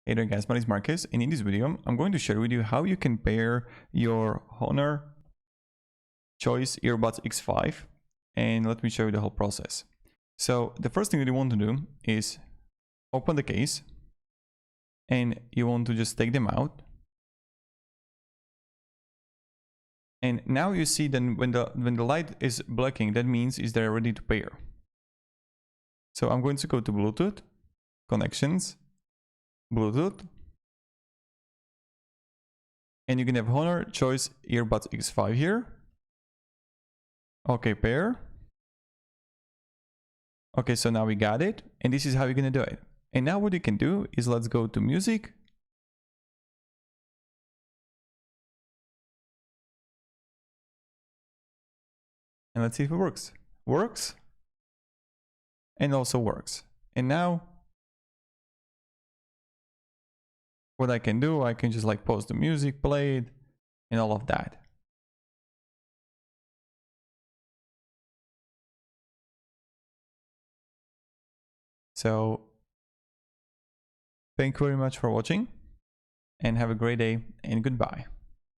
Hey there guys, my name is Marcus, and in this video I'm going to share with you how you can pair your Honor Choice Earbuds X5, and let me show you the whole process. So the first thing that you want to do is open the case, and you want to just take them out. And now you see that when the light is blinking, that means is they're ready to pair. So I'm going to go to Bluetooth, Connections, Bluetooth, and you can have Honor Choice Earbuds X5 here. Okay, pair. Okay, so now we got it, and this is how you're gonna do it. And now what you can do is let's go to music. And let's see if it works. Works. And also works. And now what I can do, I can just like pause the music, play it, and all of that. So thank you very much for watching, and have a great day, and goodbye.